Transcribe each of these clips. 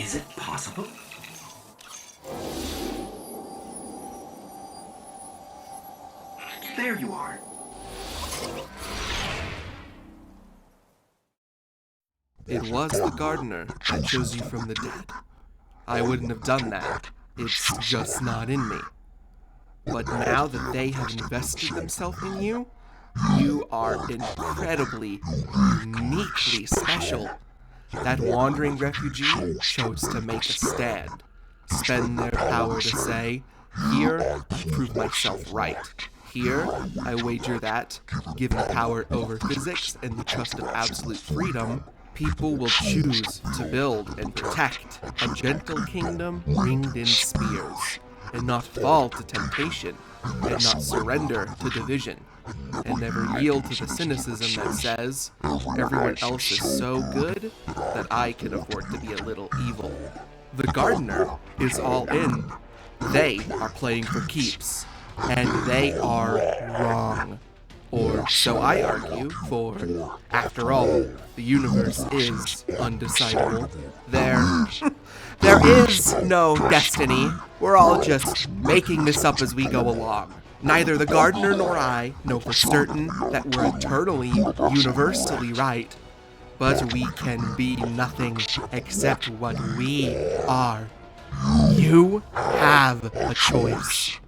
Is it possible? There you are. It was the gardener that chose you from the dead. I wouldn't have done that. It's just not in me. But now that they have invested themselves in you, you are incredibly, uniquely special. That wandering refugee chose to make a stand, spend their power to say, here, I prove myself right. Here, I wager that, given power over physics and the trust of absolute freedom, people will choose to build and protect a gentle kingdom ringed in spears, and not fall to temptation, and not surrender to division, and never yield to the cynicism that says, everyone else is so good that I can afford to be a little evil. The gardener is all in. They are playing for keeps, and they are wrong. Or so I argue, for, after all, the universe is undecidable. There is no destiny. We're all just making this up as we go along. Neither the gardener nor I know for certain that we're eternally, universally right, but we can be nothing except what we are. You have a choice.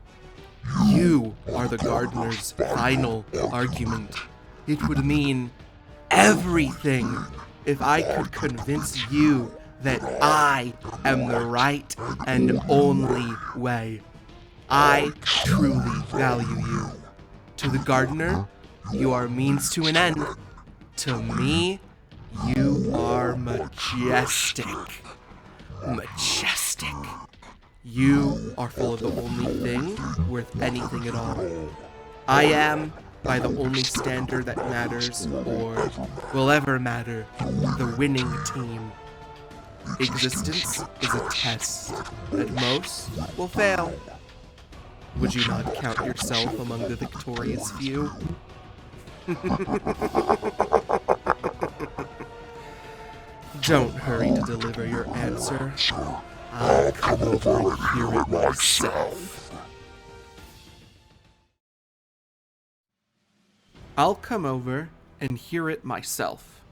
You are the gardener's final argument. It would mean everything if I could convince you that I am the right and only way. I truly value you. To the gardener, you are a means to an end. To me, you are majestic. Majestic. You are full of the only thing worth anything at all. I am, by the only standard that matters, or will ever matter, the winning team. Existence is a test that most will fail. Would you not count yourself among the victorious few? Don't hurry to deliver your answer. I'll come over and hear it myself. I'll come over and hear it myself.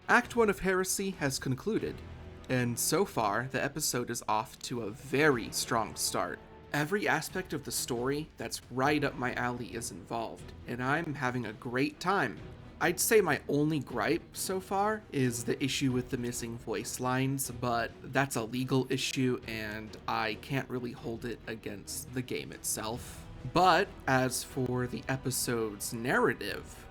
Act 1 of Heresy has concluded, and so far the episode is off to a very strong start. Every aspect of the story that's right up my alley is involved, and I'm having a great time. I'd say my only gripe so far is the issue with the missing voice lines, but that's a legal issue and I can't really hold it against the game itself. But as for the episode's narrative,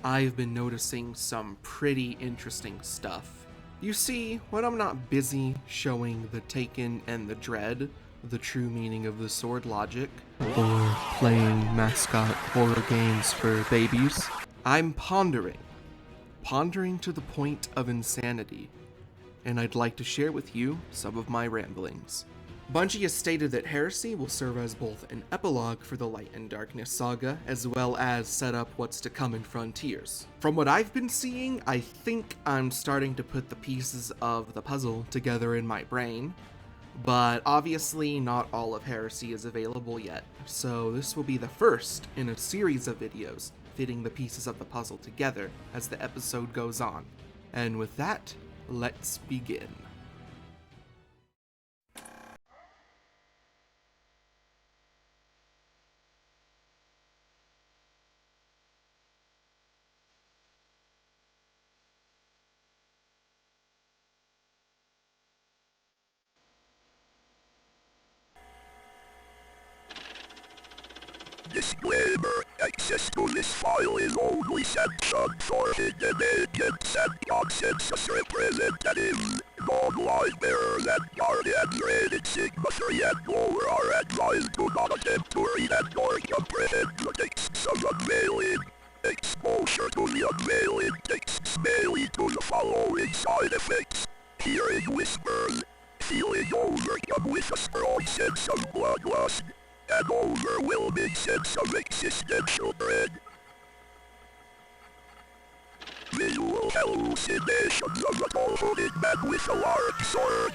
I've been noticing some pretty interesting stuff. You see, when I'm not busy showing the Taken and the Dread the true meaning of the sword logic, or playing mascot horror games for babies, I'm pondering to the point of insanity, and I'd like to share with you some of my ramblings. Bungie has stated that Heresy will serve as both an epilogue for the Light and Darkness saga, as well as set up what's to come in Frontiers. From what I've been seeing, I think I'm starting to put the pieces of the puzzle together in my brain, but obviously not all of Heresy is available yet, so this will be the first in a series of videos fitting the pieces of the puzzle together as the episode goes on. And with that, let's begin. Disclaimer, access to this file is only sanctioned for hidden agents and consensus representatives. Non-live bearers and guardians rated Sigma 3 and lower are advised to not attempt to read and or comprehend the texts of unveiling. Exposure to the unveiling texts may lead to the following side effects: hearing whispers, feeling overcome with a strong sense of bloodlust, an overwhelming sense of existential dread. visual hallucinations of a tall-hooded man with a large sword.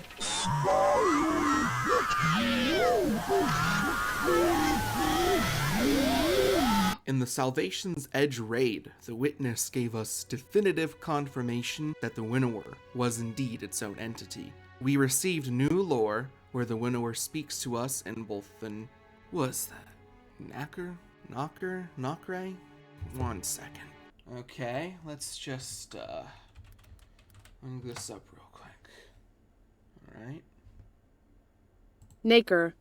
In the Salvation's Edge raid, the Witness gave us definitive confirmation that the Winnower was indeed its own entity. We received new lore where the Winnower speaks to us in both the... was that? Knockray? 1 second. Okay, let's just, look this up real quick. Alright. Naker.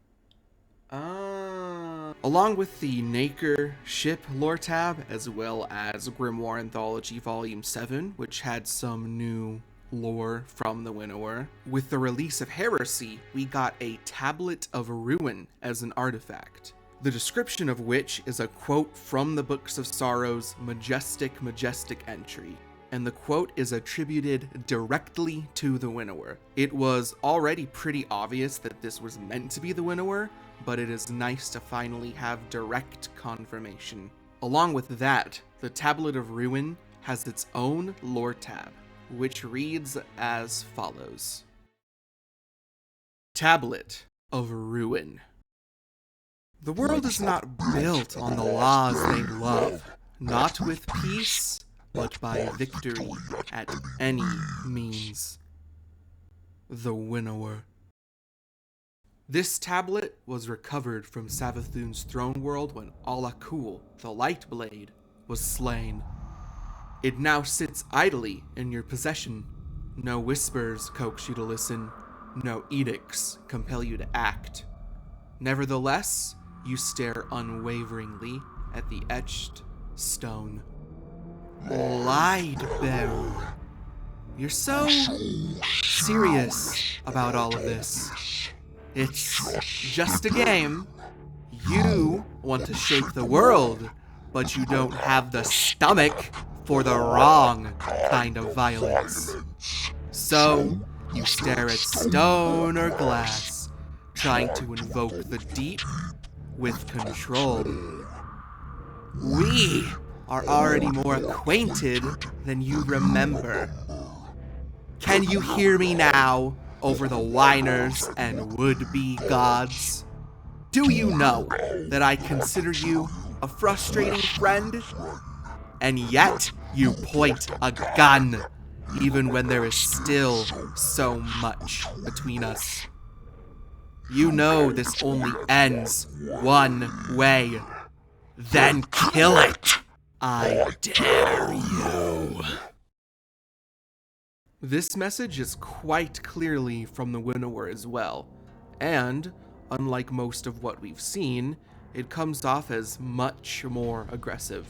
Along with the Naker ship lore tab, as well as Grimoire Anthology Volume 7, which had some new lore from the Winnower. With the release of Heresy, we got a Tablet of Ruin as an artifact, the description of which is a quote from the Books of Sorrow's majestic entry, and the quote is attributed directly to the Winnower. It was already pretty obvious that this was meant to be the Winnower, but it is nice to finally have direct confirmation. Along with that, the Tablet of Ruin has its own lore tab, which reads as follows. Tablet of Ruin. The world is not built on the laws they love, not with peace, but by victory at any means. The Winnower. This tablet was recovered from Savathun's throne world when Alakul, the Lightblade, was slain. It now sits idly in your possession. No whispers coax you to listen, no edicts compel you to act. Nevertheless, you stare unwaveringly at the etched stone. Lightbearer. You're so serious about all of this. It's just a game. You want to shake the world, but you don't have the stomach for the wrong kind of violence. So, you stare at stone or glass, trying to invoke the deep with control. We are already more acquainted than you remember. Can you hear me now over the whiners and would-be gods? Do you know that I consider you a frustrating friend? And yet, you point a gun, even when there is still so much between us. You know this only ends one way. Then kill it! I dare you. This message is quite clearly from the Winnower as well, and, unlike most of what we've seen, it comes off as much more aggressive.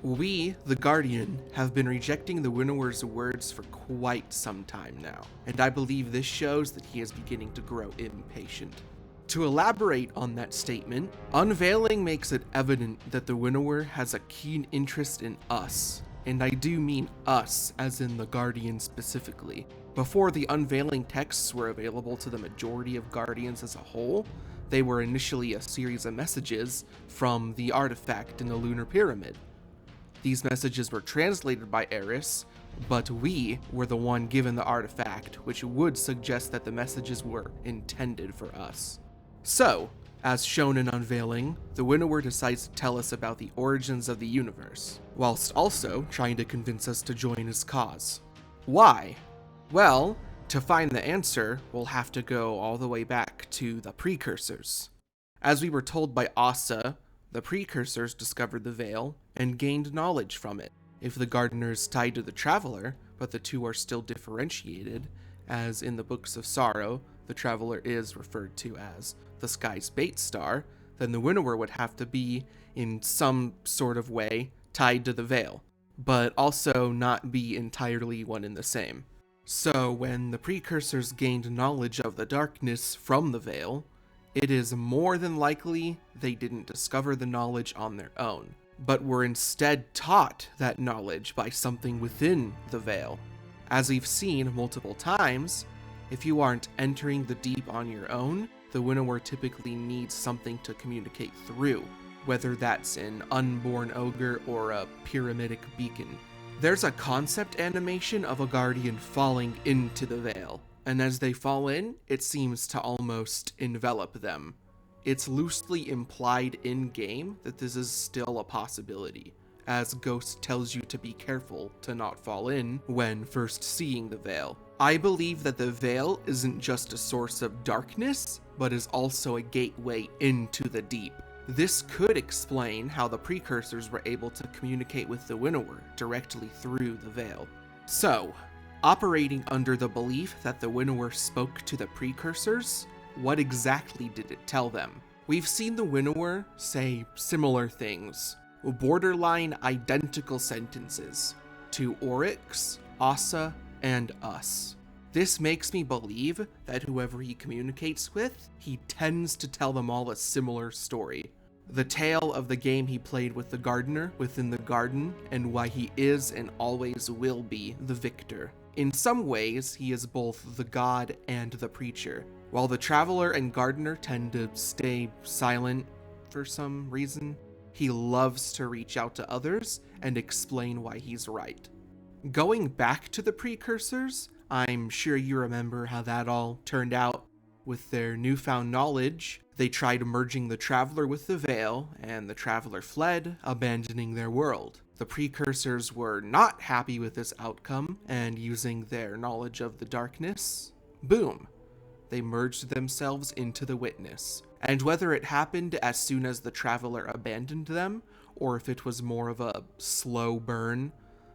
We, the Guardian, have been rejecting the Winnower's words for quite some time now, and I believe this shows that he is beginning to grow impatient. To elaborate on that statement, Unveiling makes it evident that the Winnower has a keen interest in us, and I do mean us, as in the Guardian specifically. Before the Unveiling texts were available to the majority of Guardians as a whole, they were initially a series of messages from the artifact in the Lunar Pyramid. These messages were translated by Eris, but we were the one given the artifact, which would suggest that the messages were intended for us. So, as shown in Unveiling, the Winnower decides to tell us about the origins of the universe, whilst also trying to convince us to join his cause. Why? Well, to find the answer, we'll have to go all the way back to the Precursors. As we were told by Asa, the Precursors discovered the Veil and gained knowledge from it. If the Gardener is tied to the Traveler, but the two are still differentiated, as in the Books of Sorrow, the Traveler is referred to as the Sky's Bait Star, then the Winnower would have to be, in some sort of way, tied to the Veil, but also not be entirely one and the same. So when the Precursors gained knowledge of the darkness from the Veil, it is more than likely they didn't discover the knowledge on their own, but were instead taught that knowledge by something within the Veil. As we've seen multiple times, if you aren't entering the deep on your own, the Winnower typically needs something to communicate through, whether that's an unborn ogre or a pyramidic beacon. There's a concept animation of a guardian falling into the veil, and as they fall in, it seems to almost envelop them. It's loosely implied in-game that this is still a possibility, as Ghost tells you to be careful to not fall in when first seeing the veil. I believe that the veil isn't just a source of darkness, but is also a gateway into the deep. This could explain how the precursors were able to communicate with the Winnower directly through the veil. So, operating under the belief that the Winnower spoke to the precursors, what exactly did it tell them? We've seen the Winnower say similar things, borderline identical sentences, to Oryx, Asa, and us. This makes me believe that whoever he communicates with, he tends to tell them all a similar story. The tale of the game he played with the gardener within the garden, and why he is and always will be the victor. In some ways, he is both the god and the preacher. While the traveler and gardener tend to stay silent for some reason, he loves to reach out to others and explain why he's right. Going back to the precursors, I'm sure you remember how that all turned out. With their newfound knowledge, they tried merging the Traveler with the Veil, and the Traveler fled, abandoning their world. The precursors were not happy with this outcome, and using their knowledge of the darkness, boom, they merged themselves into the Witness. And whether it happened as soon as the Traveler abandoned them, or if it was more of a slow burn,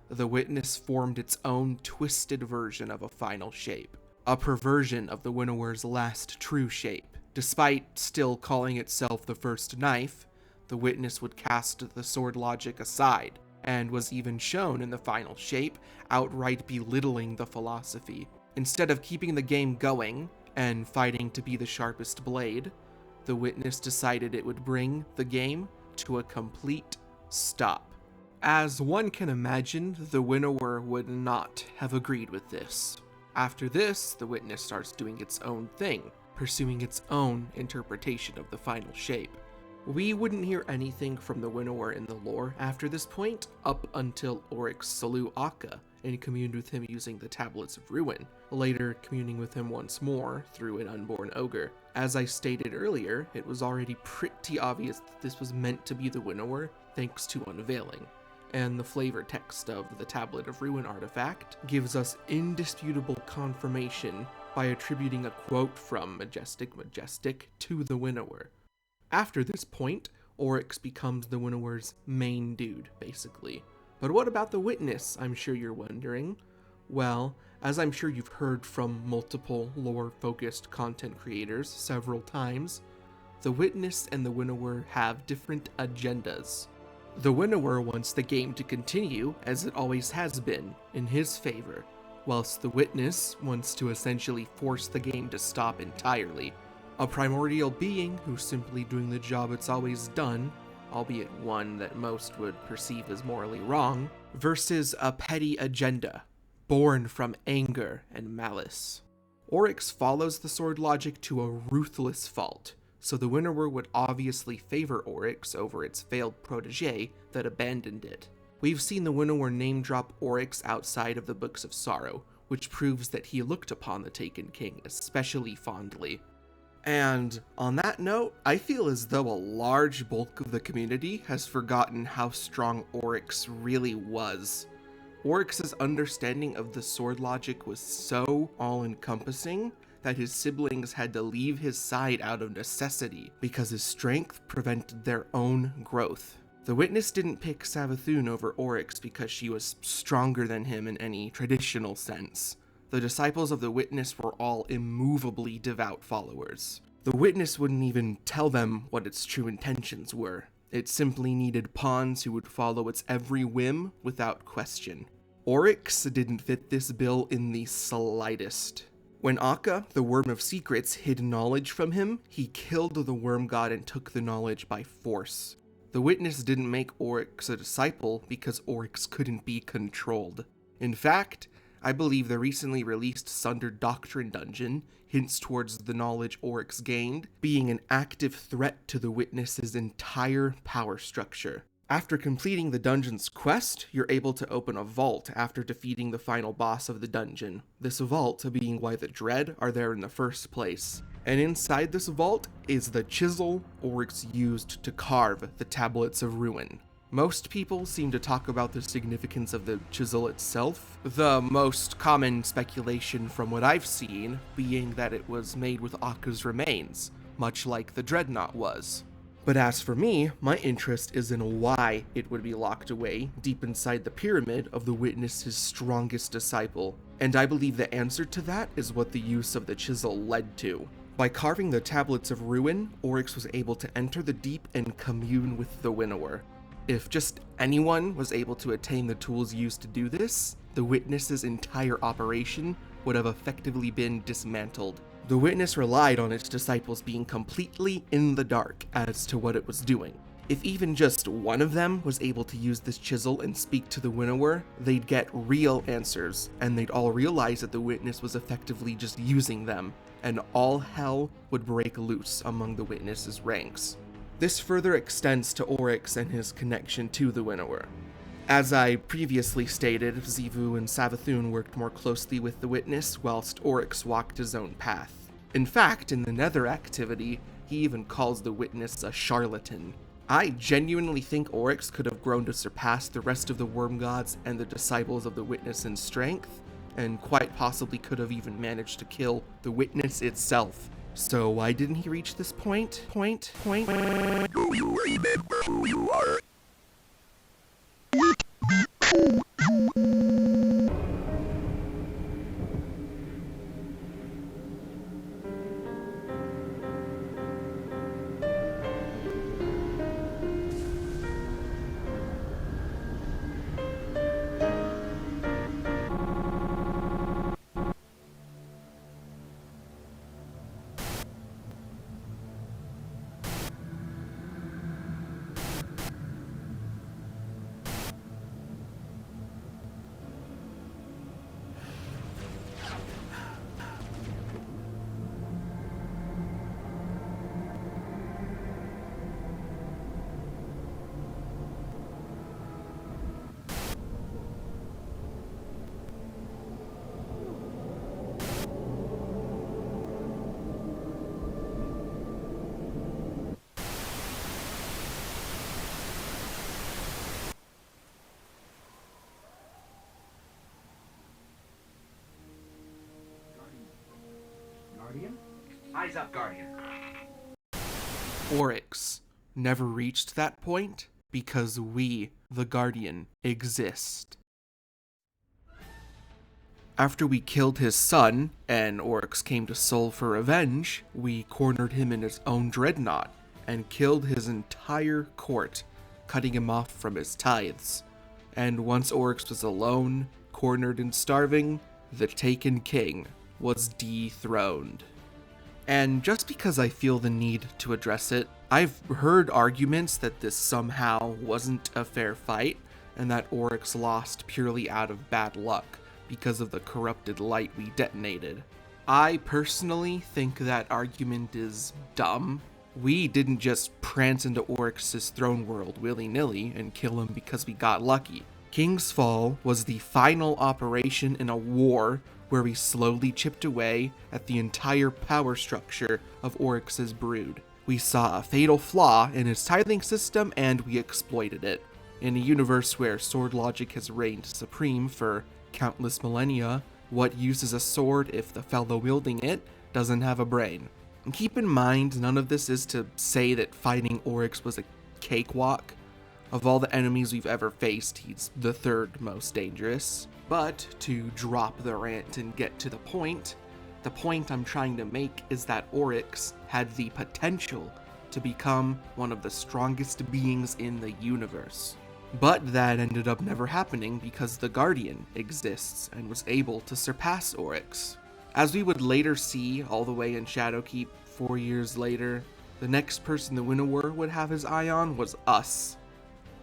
the Witness formed its own twisted version of a final shape, a perversion of the Winnower's last true shape. Despite still calling itself the first knife, the Witness would cast the sword logic aside, and was even shown in the final shape outright belittling the philosophy. Instead of keeping the game going and fighting to be the sharpest blade, the Witness decided it would bring the game to a complete stop. As one can imagine, the Winnower would not have agreed with this. After this, the Witness starts doing its own thing, pursuing its own interpretation of the final shape. We wouldn't hear anything from the Winnower in the lore after this point, up until Oryx slew Akka and communed with him using the Tablets of Ruin, later communing with him once more through an unborn ogre. As I stated earlier, it was already pretty obvious that this was meant to be the Winnower, thanks to Unveiling. And the flavor text of the Tablet of Ruin artifact gives us indisputable confirmation by attributing a quote from Majestic to the Winnower. After this point, Oryx becomes the Winnower's main dude, basically. But what about the Witness, I'm sure you're wondering? Well, as I'm sure you've heard from multiple lore-focused content creators several times, the Witness and the Winnower have different agendas. The Winnower wants the game to continue, as it always has been, in his favor, whilst the Witness wants to essentially force the game to stop entirely. A primordial being who's simply doing the job it's always done, albeit one that most would perceive as morally wrong, versus a petty agenda, born from anger and malice. Oryx follows the sword logic to a ruthless fault, so the Winnower would obviously favor Oryx over its failed protege that abandoned it. We've seen the Winnower name-drop Oryx outside of the Books of Sorrow, which proves that he looked upon the Taken King especially fondly. And on that note, I feel as though a large bulk of the community has forgotten how strong Oryx really was. Oryx's understanding of the sword logic was so all-encompassing that his siblings had to leave his side out of necessity because his strength prevented their own growth. The Witness didn't pick Savathun over Oryx because she was stronger than him in any traditional sense. The disciples of the Witness were all immovably devout followers. The Witness wouldn't even tell them what its true intentions were. It simply needed pawns who would follow its every whim without question. Oryx didn't fit this bill in the slightest. When Akka, the Worm of Secrets, hid knowledge from him, he killed the Worm God and took the knowledge by force. The Witness didn't make Oryx a disciple because Oryx couldn't be controlled. In fact, I believe the recently released Sundered Doctrine dungeon hints towards the knowledge Oryx gained being an active threat to the Witness's entire power structure. After completing the dungeon's quest, you're able to open a vault after defeating the final boss of the dungeon, this vault being why the Dread are there in the first place. And inside this vault is the chisel Oryx used to carve the Tablets of Ruin. Most people seem to talk about the significance of the chisel itself, the most common speculation from what I've seen being that it was made with Akka's remains, much like the Dreadnought was. But as for me, my interest is in why it would be locked away deep inside the pyramid of the Witness's strongest disciple, and I believe the answer to that is what the use of the chisel led to. By carving the Tablets of Ruin, Oryx was able to enter the deep and commune with the Winnower. If just anyone was able to attain the tools used to do this, the Witness's entire operation would have effectively been dismantled. The Witness relied on its disciples being completely in the dark as to what it was doing. If even just one of them was able to use this chisel and speak to the Winnower, they'd get real answers, and they'd all realize that the Witness was effectively just using them, and all hell would break loose among the Witness's ranks. This further extends to Oryx and his connection to the Winnower. As I previously stated, Xivu and Savathun worked more closely with the Witness, whilst Oryx walked his own path. In fact, in the Nether activity, he even calls the Witness a charlatan. I genuinely think Oryx could have grown to surpass the rest of the Worm Gods and the disciples of the Witness in strength, and quite possibly could have even managed to kill the Witness itself. So why didn't he reach this point? Do you remember who you are? Guardian? Eyes up, Guardian. Oryx never reached that point because we, the Guardian, exist. After we killed his son, and Oryx came to Sol for revenge, we cornered him in his own dreadnought and killed his entire court, cutting him off from his tithes. And once Oryx was alone, cornered and starving, the Taken King was dethroned. And just because I feel the need to address it, I've heard arguments that this somehow wasn't a fair fight, and that Oryx lost purely out of bad luck because of the corrupted light we detonated. I personally think that argument is dumb. We didn't just prance into Oryx's throne world willy-nilly and kill him because we got lucky. King's Fall was the final operation in a war where we slowly chipped away at the entire power structure of Oryx's brood. We saw a fatal flaw in his tithing system and we exploited it. In a universe where sword logic has reigned supreme for countless millennia, what use is a sword if the fellow wielding it doesn't have a brain? And keep in mind, none of this is to say that fighting Oryx was a cakewalk. Of all the enemies we've ever faced, he's the third most dangerous. But to drop the rant and get to the point I'm trying to make is that Oryx had the potential to become one of the strongest beings in the universe. But that ended up never happening because the Guardian exists and was able to surpass Oryx. As we would later see all the way in Shadowkeep 4 years later, the next person the Winnower would have his eye on was us.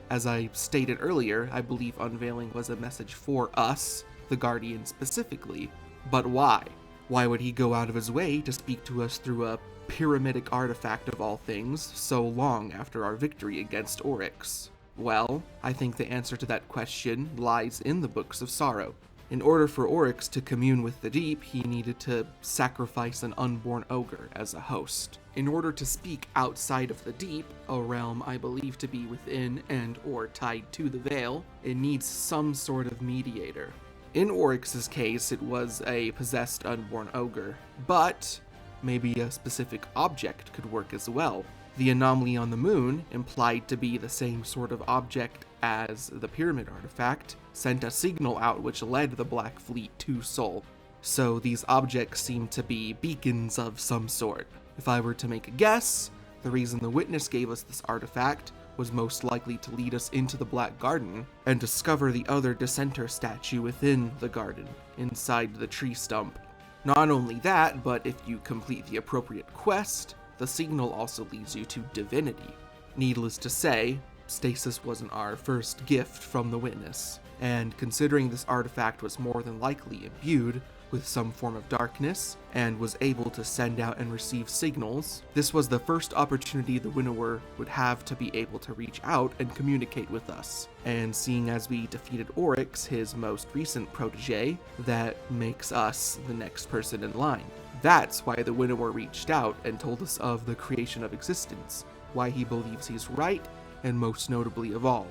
As I stated earlier, I believe Unveiling was a message for us, the Guardian specifically. But why? Why would he go out of his way to speak to us through a pyramidic artifact of all things so long after our victory against Oryx? Well, I think the answer to that question lies in the Books of Sorrow. In order for Oryx to commune with the deep, he needed to sacrifice an unborn ogre as a host. In order to speak outside of the deep, a realm I believe to be within and or tied to the veil, it needs some sort of mediator. In Oryx's case, it was a possessed unborn ogre, but maybe a specific object could work as well. The anomaly on the moon, implied to be the same sort of object as the pyramid artifact, sent a signal out which led the Black Fleet to Sol. So these objects seem to be beacons of some sort. If I were to make a guess, the reason the Witness gave us this artifact was most likely to lead us into the Black Garden and discover the other Dissenter statue within the garden, inside the tree stump. Not only that, but if you complete the appropriate quest, the signal also leads you to divinity. Needless to say, stasis wasn't our first gift from the Witness, and considering this artifact was more than likely imbued with some form of darkness, and was able to send out and receive signals, this was the first opportunity the Winnower would have to be able to reach out and communicate with us. And seeing as we defeated Oryx, his most recent protege, that makes us the next person in line. That's why the Winnower reached out and told us of the creation of existence, why he believes he's right, and most notably of all,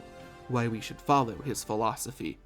why we should follow his philosophy.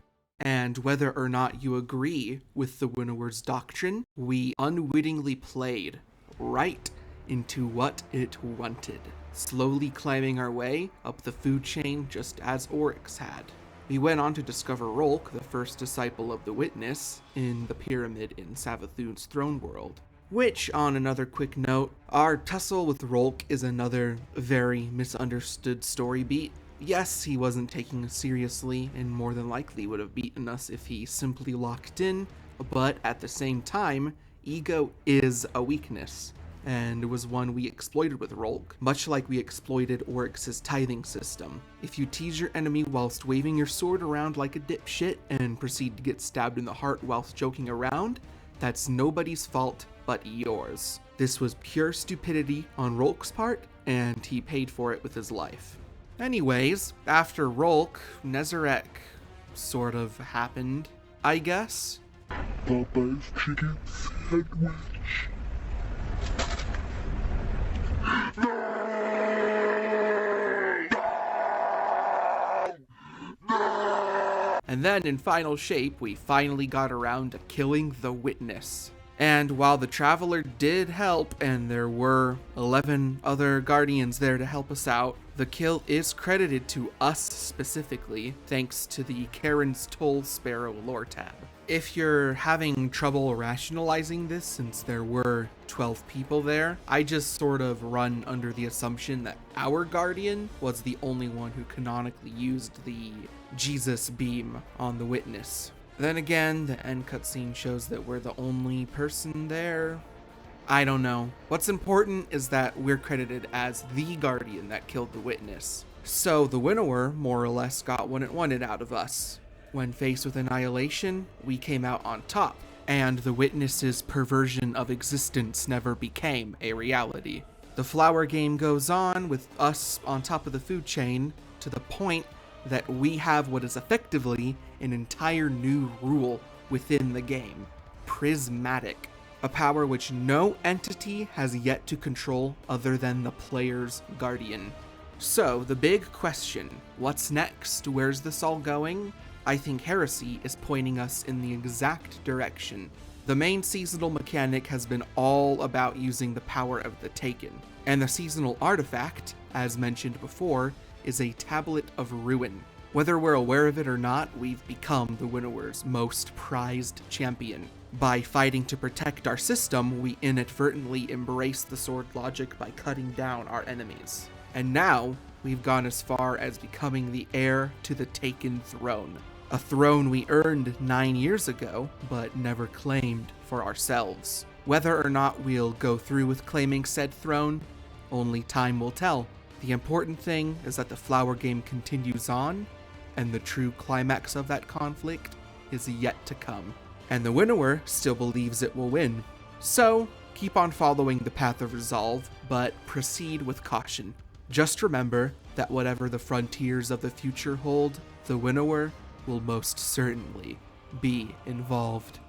And whether or not you agree with the Winnower's doctrine, we unwittingly played right into what it wanted, slowly climbing our way up the food chain just as Oryx had. We went on to discover Rolk, the first disciple of the Witness, in the pyramid in Savathun's throne world. Which, on another quick note, our tussle with Rolk is another very misunderstood story beat. Yes, he wasn't taking us seriously, and more than likely would have beaten us if he simply locked in, but at the same time, ego is a weakness, and it was one we exploited with Rolk, much like we exploited Oryx's tithing system. If you tease your enemy whilst waving your sword around like a dipshit and proceed to get stabbed in the heart whilst joking around, that's nobody's fault but yours. This was pure stupidity on Rolk's part, and he paid for it with his life. Anyways, after Rolk, Nezarek sort of happened, I guess. Popeye's chicken sandwich. And then in final shape, we finally got around to killing the Witness. And while the Traveler did help, and there were 11 other Guardians there to help us out, the kill is credited to us specifically, thanks to the Karen's Toll Sparrow lore tab. If you're having trouble rationalizing this, since there were 12 people there, I just sort of run under the assumption that our Guardian was the only one who canonically used the Jesus beam on the Witness. Then again, the end cutscene shows that we're the only person there. I don't know. What's important is that we're credited as the Guardian that killed the Witness. So the Winnower more or less got what it wanted out of us. When faced with annihilation, we came out on top, and the Witness's perversion of existence never became a reality. The flower game goes on with us on top of the food chain to the point that we have what is effectively an entire new rule within the game, Prismatic, a power which no entity has yet to control other than the player's Guardian. So, the big question, what's next? Where's this all going? I think Heresy is pointing us in the exact direction. The main seasonal mechanic has been all about using the power of the Taken, and the seasonal artifact, as mentioned before, is a Tablet of Ruin. Whether we're aware of it or not, we've become the Winnower's most prized champion. By fighting to protect our system, we inadvertently embrace the sword logic by cutting down our enemies. And now, we've gone as far as becoming the heir to the Taken throne. A throne we earned 9 years ago, but never claimed for ourselves. Whether or not we'll go through with claiming said throne, only time will tell. The important thing is that the flower game continues on, and the true climax of that conflict is yet to come. And the Winnower still believes it will win. So, keep on following the path of resolve, but proceed with caution. Just remember that whatever the frontiers of the future hold, the Winnower will most certainly be involved.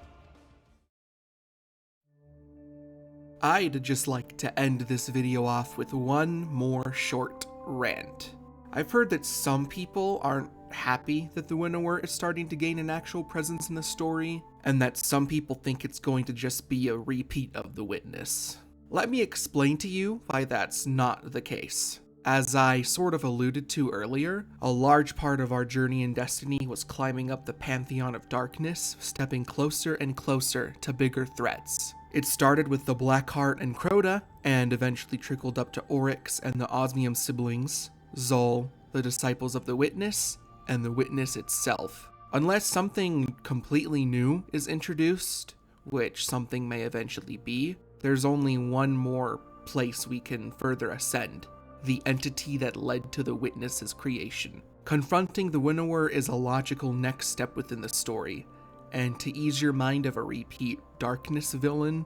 I'd just like to end this video off with one more short rant. I've heard that some people aren't happy that the Winnower is starting to gain an actual presence in the story, and that some people think it's going to just be a repeat of the Witness. Let me explain to you why that's not the case. As I sort of alluded to earlier, a large part of our journey in Destiny was climbing up the Pantheon of Darkness, stepping closer and closer to bigger threats. It started with the Blackheart and Crota, and eventually trickled up to Oryx and the Osmium siblings, Zol, the Disciples of the Witness, and the Witness itself. Unless something completely new is introduced, which something may eventually be, there's only one more place we can further ascend: the entity that led to the Witness's creation. Confronting the Winnower is a logical next step within the story, and to ease your mind of a repeat Darkness villain,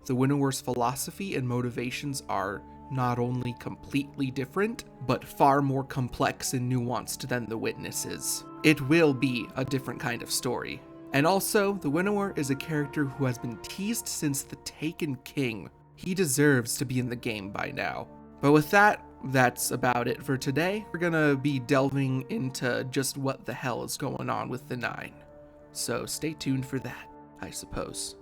the Winnower's philosophy and motivations are not only completely different, but far more complex and nuanced than the Witness's. It will be a different kind of story. And also, the Winnower is a character who has been teased since the Taken King. He deserves to be in the game by now. But with that, that's about it for today. We're gonna be delving into just what the hell is going on with the Nine. So stay tuned for that, I suppose.